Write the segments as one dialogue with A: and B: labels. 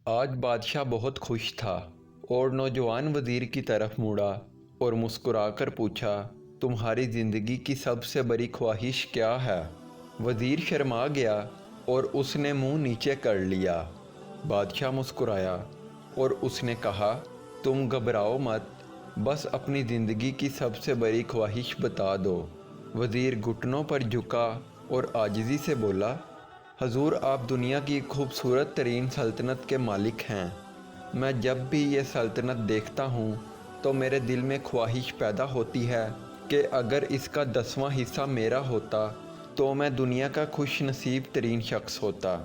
A: آج بادشاہ بہت خوش تھا اور نوجوان وزیر کی طرف مڑا اور مسکرا کر پوچھا، تمہاری زندگی کی سب سے بڑی خواہش کیا ہے؟ وزیر شرما گیا اور اس نے منہ نیچے کر لیا۔ بادشاہ مسکرایا اور اس نے کہا، تم گھبراؤ مت، بس اپنی زندگی کی سب سے بڑی خواہش بتا دو۔ وزیر گھٹنوں پر جھکا اور عاجزی سے بولا، حضور آپ دنیا کی خوبصورت ترین سلطنت کے مالک ہیں۔ میں جب بھی یہ سلطنت دیکھتا ہوں تو میرے دل میں خواہش پیدا ہوتی ہے کہ اگر اس کا 10واں حصہ میرا ہوتا تو میں دنیا کا خوش نصیب ترین شخص ہوتا۔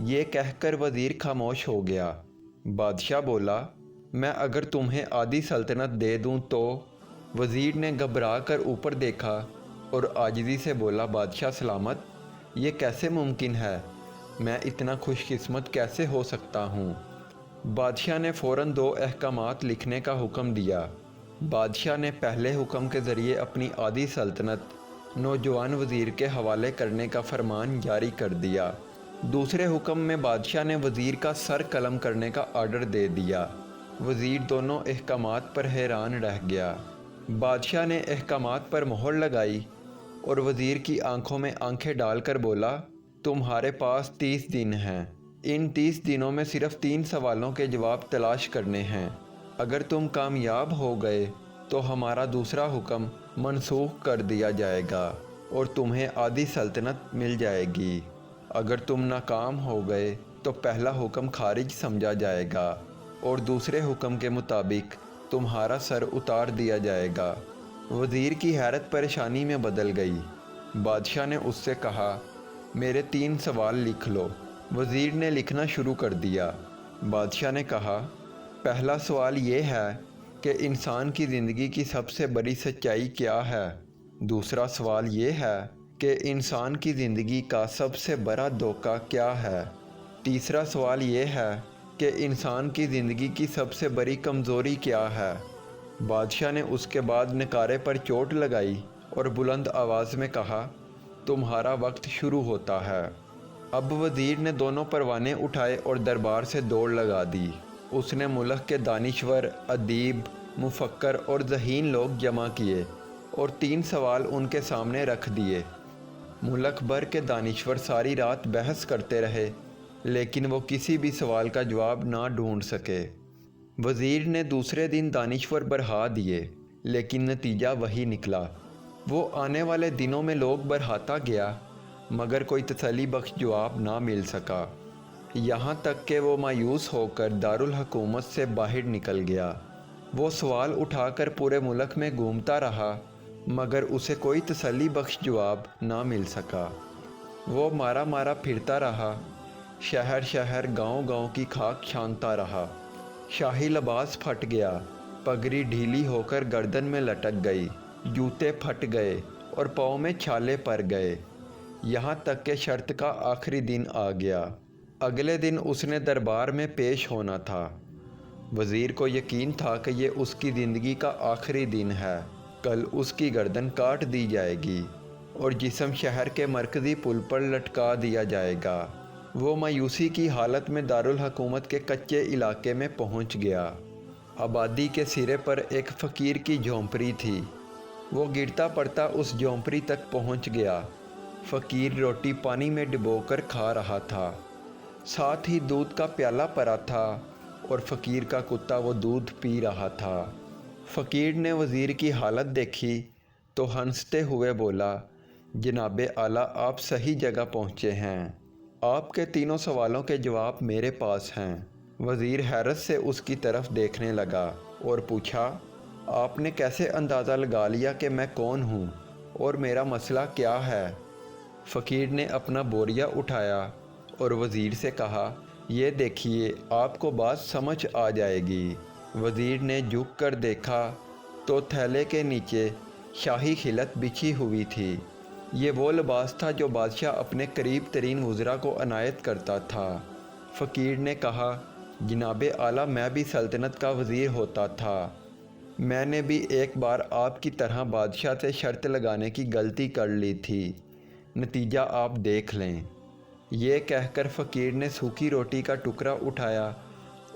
A: یہ کہہ کر وزیر خاموش ہو گیا۔ بادشاہ بولا، میں اگر تمہیں آدھی سلطنت دے دوں تو؟ وزیر نے گھبرا کر اوپر دیکھا اور عاجزی سے بولا، بادشاہ سلامت، یہ کیسے ممکن ہے؟ میں اتنا خوش قسمت کیسے ہو سکتا ہوں؟ بادشاہ نے فوراً 2 احکامات لکھنے کا حکم دیا۔ بادشاہ نے پہلے حکم کے ذریعے اپنی آدھی سلطنت نوجوان وزیر کے حوالے کرنے کا فرمان جاری کر دیا۔ دوسرے حکم میں بادشاہ نے وزیر کا سر قلم کرنے کا آرڈر دے دیا۔ وزیر دونوں احکامات پر حیران رہ گیا۔ بادشاہ نے احکامات پر مہر لگائی اور وزیر کی آنکھوں میں آنکھیں ڈال کر بولا، تمہارے پاس 30 دن ہیں۔ ان 30 دنوں میں صرف 3 سوالوں کے جواب تلاش کرنے ہیں۔ اگر تم کامیاب ہو گئے تو ہمارا دوسرا حکم منسوخ کر دیا جائے گا اور تمہیں آدھی سلطنت مل جائے گی۔ اگر تم ناکام ہو گئے تو پہلا حکم خارج سمجھا جائے گا اور دوسرے حکم کے مطابق تمہارا سر اتار دیا جائے گا۔ وزیر کی حیرت پریشانی میں بدل گئی۔ بادشاہ نے اس سے کہا، میرے 3 سوال لکھ لو۔ وزیر نے لکھنا شروع کر دیا۔ بادشاہ نے کہا، پہلا سوال یہ ہے کہ انسان کی زندگی کی سب سے بڑی سچائی کیا ہے؟ دوسرا سوال یہ ہے کہ انسان کی زندگی کا سب سے بڑا دھوکہ کیا ہے؟ تیسرا سوال یہ ہے کہ انسان کی زندگی کی سب سے بڑی کمزوری کیا ہے؟ بادشاہ نے اس کے بعد نکارے پر چوٹ لگائی اور بلند آواز میں کہا، تمہارا وقت شروع ہوتا ہے۔ اب وزیر نے دونوں پروانے اٹھائے اور دربار سے دوڑ لگا دی۔ اس نے ملک کے دانشور، ادیب، مفکر اور ذہین لوگ جمع کیے اور 3 سوال ان کے سامنے رکھ دیے۔ ملک بھر کے دانشور ساری رات بحث کرتے رہے لیکن وہ کسی بھی سوال کا جواب نہ ڈھونڈ سکے۔ وزیر نے دوسرے دن دانشور بڑھا دیے لیکن نتیجہ وہی نکلا۔ وہ آنے والے دنوں میں لوگ بڑھاتا گیا مگر کوئی تسلی بخش جواب نہ مل سکا، یہاں تک کہ وہ مایوس ہو کر دارالحکومت سے باہر نکل گیا۔ وہ سوال اٹھا کر پورے ملک میں گھومتا رہا مگر اسے کوئی تسلی بخش جواب نہ مل سکا۔ وہ مارا مارا پھرتا رہا، شہر شہر گاؤں گاؤں کی خاک چھانتا رہا۔ شاہی لباس پھٹ گیا، پگڑی ڈھیلی ہو کر گردن میں لٹک گئی، جوتے پھٹ گئے اور پاؤں میں چھالے پڑ گئے، یہاں تک کہ شرط کا آخری دن آ گیا۔ اگلے دن اس نے دربار میں پیش ہونا تھا۔ وزیر کو یقین تھا کہ یہ اس کی زندگی کا آخری دن ہے۔ کل اس کی گردن کاٹ دی جائے گی اور جسم شہر کے مرکزی پل پر لٹکا دیا جائے گا۔ وہ مایوسی کی حالت میں دارالحکومت کے کچے علاقے میں پہنچ گیا۔ آبادی کے سرے پر ایک فقیر کی جھونپڑی تھی۔ وہ گرتا پڑتا اس جھونپڑی تک پہنچ گیا۔ فقیر روٹی پانی میں ڈبو کر کھا رہا تھا، ساتھ ہی دودھ کا پیالہ پڑا تھا اور فقیر کا کتا وہ دودھ پی رہا تھا۔ فقیر نے وزیر کی حالت دیکھی تو ہنستے ہوئے بولا، جناب اعلیٰ آپ صحیح جگہ پہنچے ہیں، آپ کے 3 سوالوں کے جواب میرے پاس ہیں۔ وزیر حیرت سے اس کی طرف دیکھنے لگا اور پوچھا، آپ نے کیسے اندازہ لگا لیا کہ میں کون ہوں اور میرا مسئلہ کیا ہے؟ فقیر نے اپنا بوریا اٹھایا اور وزیر سے کہا، یہ دیکھیے آپ کو بات سمجھ آ جائے گی۔ وزیر نے جھک کر دیکھا تو تھیلے کے نیچے شاہی خلعت بچھی ہوئی تھی۔ یہ وہ لباس تھا جو بادشاہ اپنے قریب ترین وزراء کو عنایت کرتا تھا۔ فقیر نے کہا، جناب اعلیٰ میں بھی سلطنت کا وزیر ہوتا تھا، میں نے بھی ایک بار آپ کی طرح بادشاہ سے شرط لگانے کی غلطی کر لی تھی، نتیجہ آپ دیکھ لیں۔ یہ کہہ کر فقیر نے سوکھی روٹی کا ٹکڑا اٹھایا